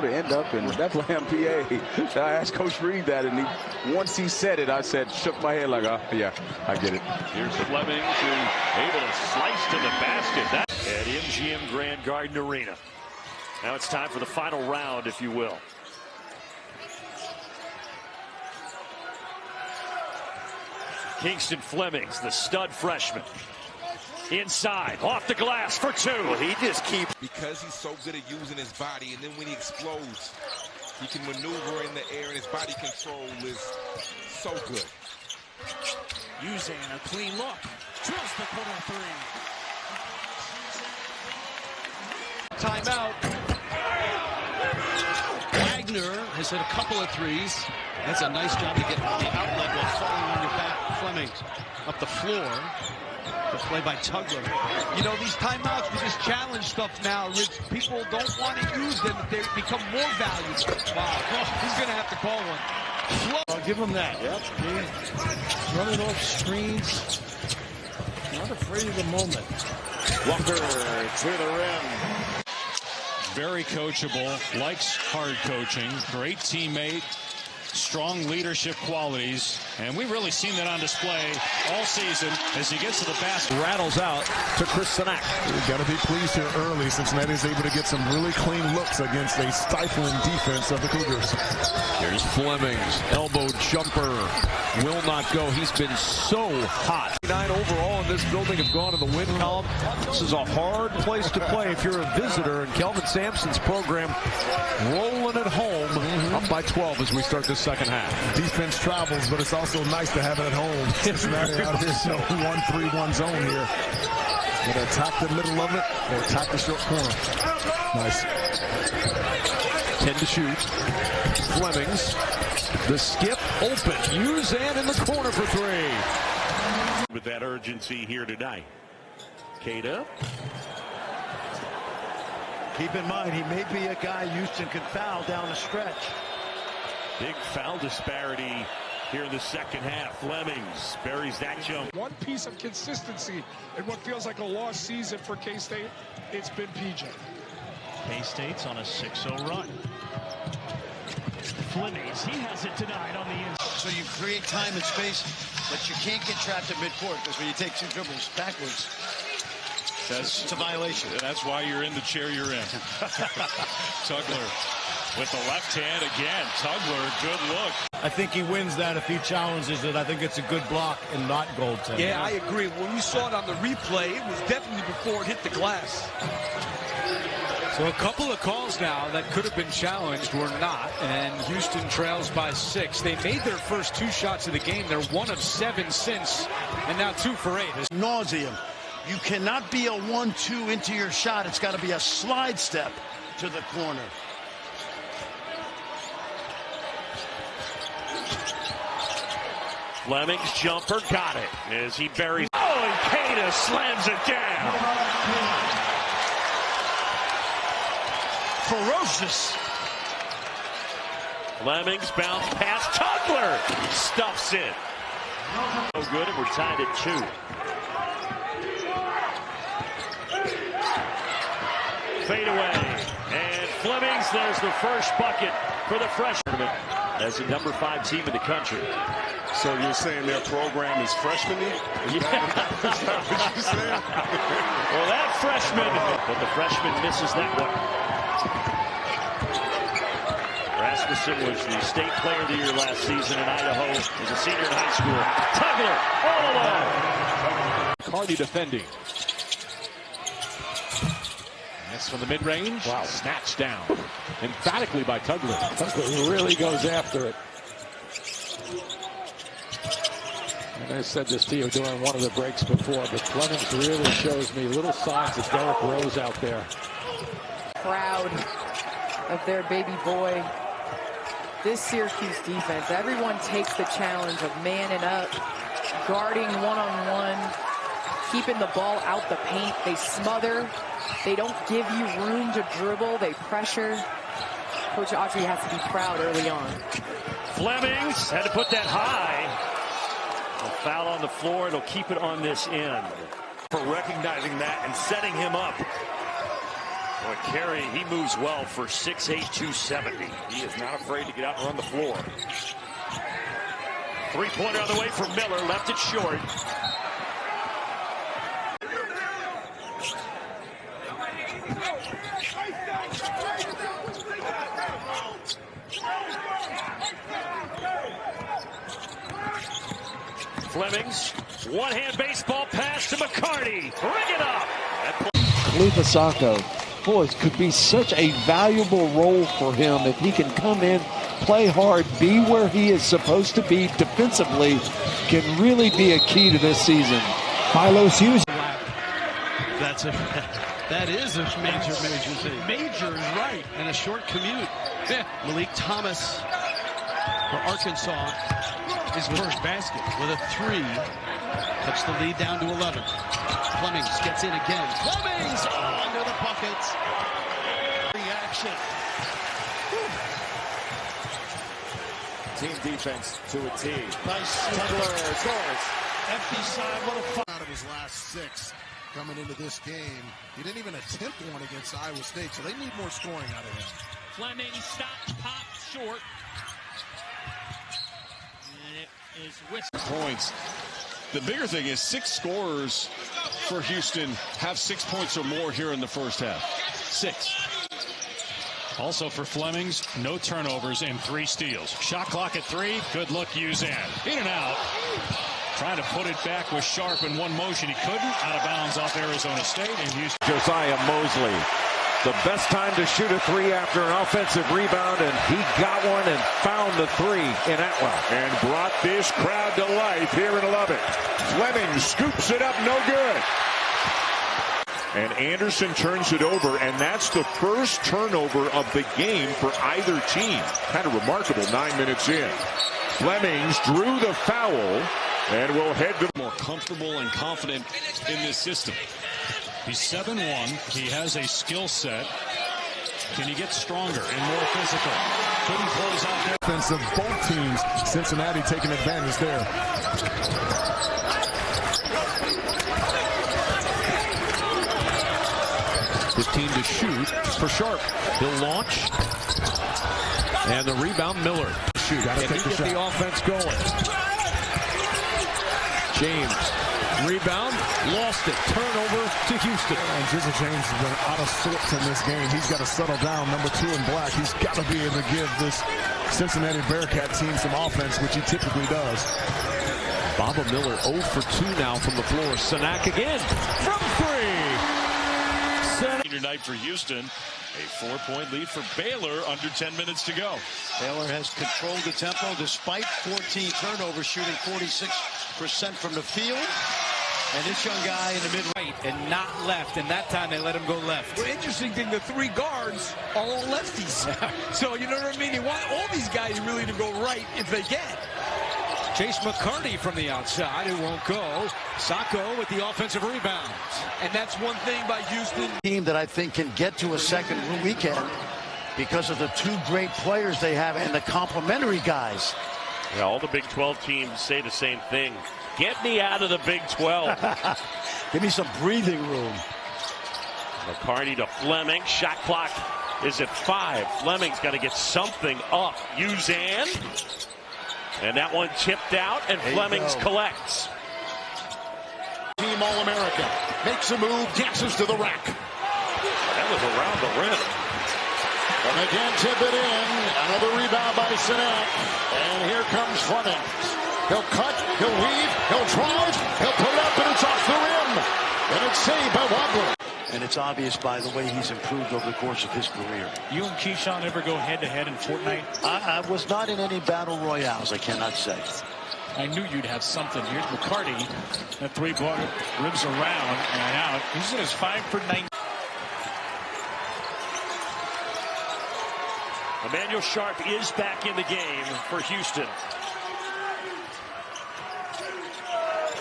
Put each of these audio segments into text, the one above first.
go to end up in Bethlehem, PA. I asked Coach Reed that, and once he said it, I shook my head like, oh, yeah, I get it. Here's Flemings, who able to slice to the basket. At MGM Grand Garden Arena. Now it's time for the final round, if you will. Kingston Flemings, the stud freshman. Inside, off the glass for two. Well, he just keeps... Because he's so good at using his body, and then when he explodes, he can maneuver in the air, and his body control is so good. Using a clean look. Drills the corner three. Timeout. Wagner has hit a couple of threes. That's a nice job to get the outlet while falling on your back. Flemings up the floor. The play by Tugler. You know, these timeouts, we just challenge stuff now, Rich. People don't want to use them. They become more valuable. Wow. He's going to have to call one. I'll give him that. Yep. Running off screens. Not afraid of the moment. Walker to the rim. Very coachable, likes hard coaching, great teammate, strong leadership qualities, and we've really seen that on display all season as he gets to the basket. Rattles out to Chris Sinak. We've got to be pleased here early. Cincinnati's able to get some really clean looks against a stifling defense of the Cougars. Here's Flemings, elbow jumper, will not go. He's been so hot. 9 overall in this building have gone to the win column. This is a hard place to play if you're a visitor, and Kelvin Sampson's program rolling at home, up by 12 as we start this second half. Defense travels, but it's also nice to have it at home. Cincinnati out here, so 1-3-1 zone here. Whether attack the middle of it or attack the short corner. Nice. 10 to shoot. Flemings, the skip open. Uzan in the corner for three. With that urgency here tonight. Cada. Keep in mind, he may be a guy Houston can foul down the stretch. Big foul disparity here in the second half. Flemings buries that jump. One piece of consistency in what feels like a lost season for K-State, it's been PJ. K-State's on a 6-0 run. Flemings, he has it tonight on the inside. So you create time and space, but you can't get trapped at midcourt, because when you take 2 dribbles backwards, it's a violation. That's why you're in the chair you're in. Tugler with the left hand again. Tugler, good look. I think he wins that if he challenges it. I think it's a good block and not goaltending. Yeah, I agree. When we saw it on the replay, it was definitely before it hit the glass. So a couple of calls now that could have been challenged were not, and Houston trails by 6. They made their first 2 shots of the game. They're 1 of 7 since, and now 2 for 8. Nauseum. You cannot be a 1-2 into your shot. It's got to be a slide step to the corner. Flemings jumper got it as he buries. Oh, and Cada slams it down. Ferocious. Flemings bounce past Tugler. Stuffs it. So good, and we're tied at 2. Fade away. And Flemings, there's the first bucket for the freshman as the number 5 team in the country. So you're saying their program is freshman-y? Is that what you're saying? Well, that freshman, but the freshman misses that one. Rasmussen was the state player of the year last season in Idaho as a senior in high school. Tugler all alone. Cardi defending. That's from the mid-range. Wow. Snatched down emphatically by Tugler. Tugler really goes after it. And I said this to you during one of the breaks before, but Flemings really shows me little signs of Derrick Rose out there. Proud of their baby boy. This Syracuse defense, everyone takes the challenge of manning up, guarding one-on-one, keeping the ball out the paint. They smother. They don't give you room to dribble. They pressure. Coach Autry has to be proud early on. Flemings had to put that high. A foul on the floor. It'll keep it on this end. For recognizing that and setting him up. Boy, Carey, he moves well for 6'8", 270. He is not afraid to get out and run the floor. Three-pointer on the way from Miller, left it short. Flemings, one-hand baseball pass to McCarty. Bring it up. Khalifa Sacco, boy, it could be such a valuable role for him if he can come in, play hard, be where he is supposed to be defensively, can really be a key to this season. Milos Hughes. That is a major thing. Major is right. And a short commute. Yeah. Malik Thomas for Arkansas, his first basket with a 3. Cuts the lead down to 11. Flemings gets in again. Flemings under the buckets. Reaction. Team defense to a T. Nice. Tugler scores. Empty side. What a fun. Out of his last 6 coming into this game. He didn't even attempt one against Iowa State, so they need more scoring out of him. Flemings stops, pops short. And it is points. The bigger thing is 6 scorers for Houston have 6 points or more here in the first half. 6. Also for Flemings, no turnovers and 3 steals. Shot clock at 3. Good look, Uzan. In and out. Trying to put it back with Sharp in one motion. He couldn't. Out of bounds off Arizona State. And Houston. Josiah Mosley, the best time to shoot a 3 after an offensive rebound, and he got one and found the 3 in Atwell. And brought this crowd to life here in Lubbock. Fleming scoops it up, no good. And Anderson turns it over, and that's the first turnover of the game for either team. Kind of remarkable 9 minutes in. Flemings drew the foul and will head to more comfortable and confident in this system. He's 7'1". He has a skill set. Can he get stronger and more physical? Couldn't close out there. Offense of both teams. Cincinnati taking advantage there. 15 to shoot for Sharp. He'll launch. And the rebound, Miller. Shoot, gotta take the shot. The offense going. James, rebound, lost it. Turnover to Houston. And Jizzle James has been out of sorts in this game. He's got to settle down. Number 2 in black. He's got to be able to give this Cincinnati Bearcat team some offense, which he typically does. Baba Miller 0 for 2 now from the floor. Sanak again from 3. Senior night for Houston. A 4-point lead for Baylor under 10 minutes to go. Baylor has controlled the tempo despite 14 turnovers, shooting 46% from the field. And this young guy in the mid-right and not left, and that time they let him go left. Well, interesting thing, the 3 guards are all lefties. So, you know what I mean? You want all these guys really to go right if they can. Chase McCarty from the outside. It won't go. Sacco with the offensive rebound. And that's one thing by Houston. Team that I think can get to a second weekend because of the 2 great players they have and the complementary guys. Yeah, all the Big 12 teams say the same thing. Get me out of the Big 12. Give me some breathing room. McCarty to Fleming. Shot clock is at 5. Fleming's got to get something up. Uzan. And that one tipped out, and Flemings collects. Team All-America makes a move, dances to the rack. That was around the rim. And again, tip it in. Another rebound by Sanak. And here comes Fleming. He'll cut, he'll weave, he'll drive, he'll put it up, and it's off the rim. And it's saved by Wadler. And it's obvious by the way he's improved over the course of his career. You and Keyshawn ever go head-to-head in Fortnite? I was not in any battle royales, I cannot say. I knew you'd have something. Here's McCarty. That 3-ball ribs around and out. He's at his 5 for 9. Emmanuel Sharp is back in the game for Houston.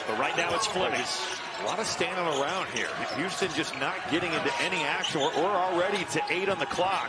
But right now it's Flemings. A lot of standing around here. Houston just not getting into any action. We're already to 8 on the clock.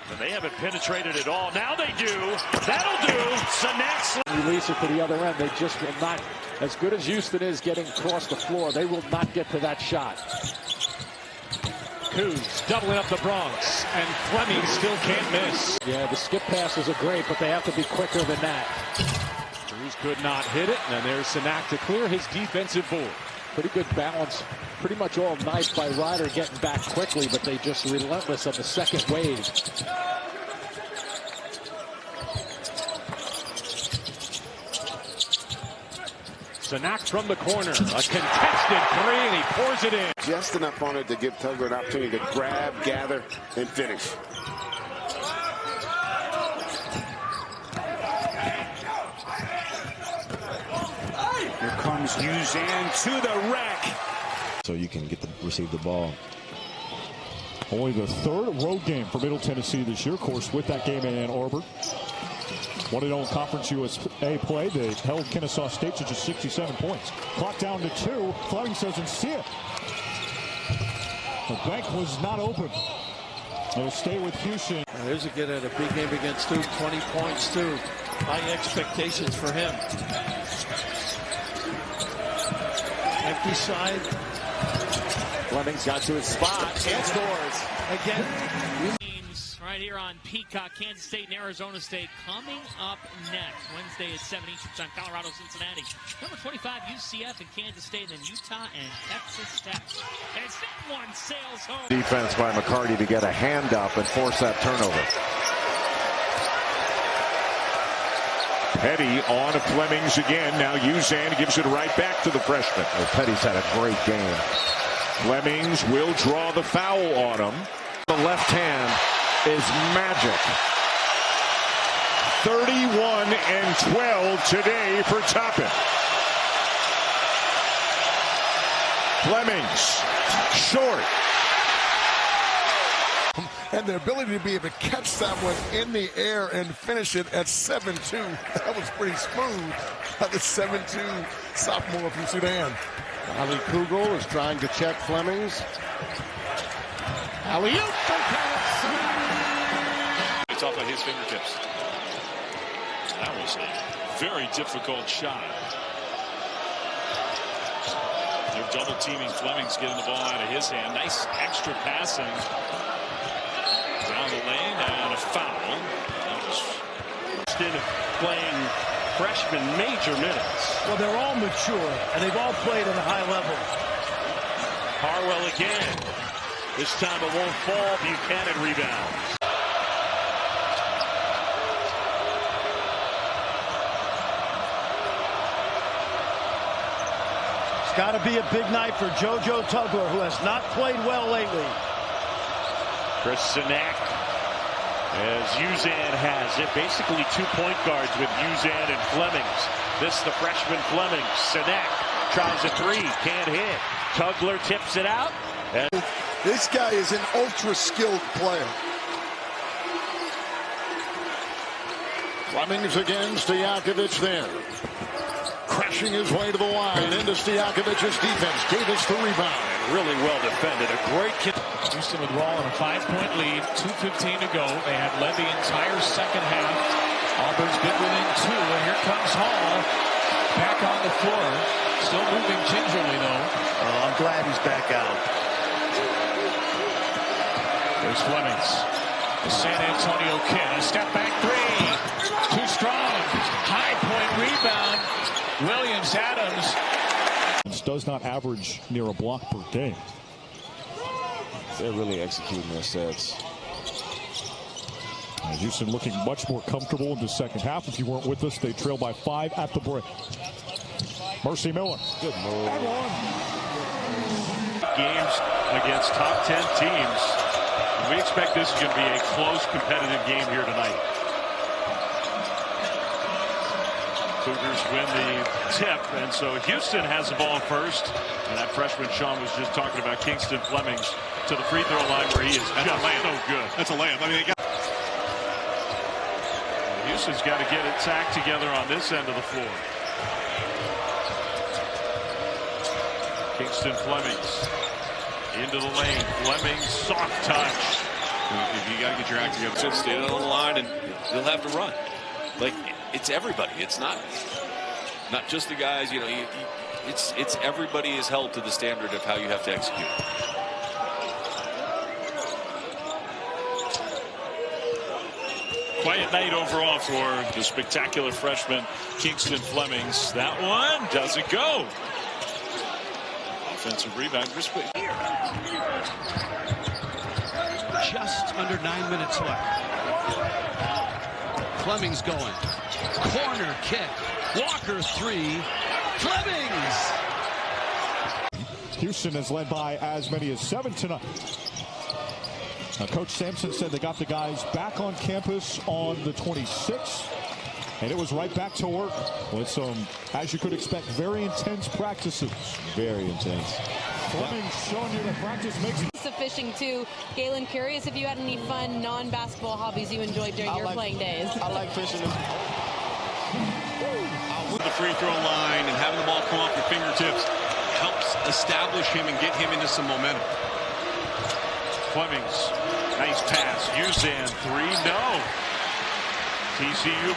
And they haven't penetrated at all. Now they do. That'll do. Sanak release it to the other end. They just will not. As good as Houston is getting across the floor, they will not get to that shot. Cougs doubling up the Bronx, and Fleming still can't miss. Yeah, the skip passes are great, but they have to be quicker than that. Cruz could not hit it, and there's Sanak to clear his defensive board. Pretty good balance, pretty much all night by Ryder getting back quickly, but they just relentless on the second wave. Sanak from the corner, a contested three, and he pours it in. Just enough on it to give Tugler an opportunity to grab, gather, and finish. Here comes Uzan to the rack. So you can receive the ball. Only the third road game for Middle Tennessee this year, of course, with that game in Ann Arbor. 1-0 Conference USA play. They held Kennesaw State to just 67 points. Clock down to 2. Flemings doesn't see it. The bank was not open. It'll stay with Houston. There's a kid at a big game against Duke. 20 points, too. High expectations for him. Empty side. Flemings got to his spot and scores. Again. Right here on Peacock, Kansas State and Arizona State coming up next. Wednesday at 7 Eastern Time, Colorado, Cincinnati. Number 25, UCF and Kansas State, and then Utah and Texas Tech. And it's that one sails home. Defense by McCarty to get a hand up and force that turnover. Petty on to Flemings again. Now Uzan gives it right back to the freshman. Well, Petty's had a great game. Flemings will draw the foul on him. The left hand is magic. 31-12 today for Toppin. Flemings short. And the ability to be able to catch that one in the air and finish it at 7-2. That was pretty smooth by the 7-2 sophomore from Sudan. Ali Kugel is trying to check Flemings. Alley-oop. It's off of his fingertips. That was a very difficult shot. They're double teaming Flemings, getting the ball out of his hand. Nice extra passing down the lane, and a foul. Instead of playing freshman major minutes. Well, they're all mature, and they've all played at a high level. Harwell again. This time it won't fall. Buchanan rebounds. It's got to be a big night for JoJo Tugler, who has not played well lately. Chris Sanak, as Uzan has it. Basically 2 point guards with Uzan and Flemings. This the freshman Flemings. Sanak tries a three, can't hit. Tugler tips it out. And this guy is an ultra-skilled player. Flemings again, Stojakovic there. Crashing his way to the line into Stojakovic's defense. Davis the rebound. Really well defended. A great kick. Houston with Raw on a 5-point lead. 2:15 to go. They have led the entire second half. Auburn's been within 2, and here comes Hall. Back on the floor. Still moving gingerly, though. Oh, I'm glad he's back out. There's Flemings. The San Antonio kid. A step back three. Too strong. High point rebound. Williams Adams. Does not average near a block per game. They're really executing their sets. Houston looking much more comfortable in the second half. If you weren't with us, they trail by 5 at the break. Mercy Miller. Good move. Games against top 10 teams. We expect this is going to be a close, competitive game here tonight. Cougars win the tip, and so Houston has the ball first. And that freshman Sean was just talking about, Kingston Flemings, to the free throw line where he is just so good. That's a layup. I mean, Houston's got to get its act together on this end of the floor. Kingston Flemings into the lane. Flemings soft touch. if you got to get your act together, just stay on the line and you'll have to run. Like, it's everybody. It's not just the guys. You know, it's everybody is held to the standard of how you have to execute. quiet night overall for the spectacular freshman Kingston Flemings. That one doesn't go. Offensive rebound. Just under 9 minutes left. Flemings going. Corner kick. Walker three. Flemings! Houston has led by as many as 7 tonight. Coach Sampson said they got the guys back on campus on the 26th, and it was right back to work with some, as you could expect, very intense practices. Very intense. Fleming showing you that practice makes it. The fishing too. Galen, curious if you had any fun non-basketball hobbies you enjoyed during your playing days. I like fishing. With the free throw line and having the ball come off your fingertips helps establish him and get him into some momentum. Flemings, nice pass. Usan three, no. TCU.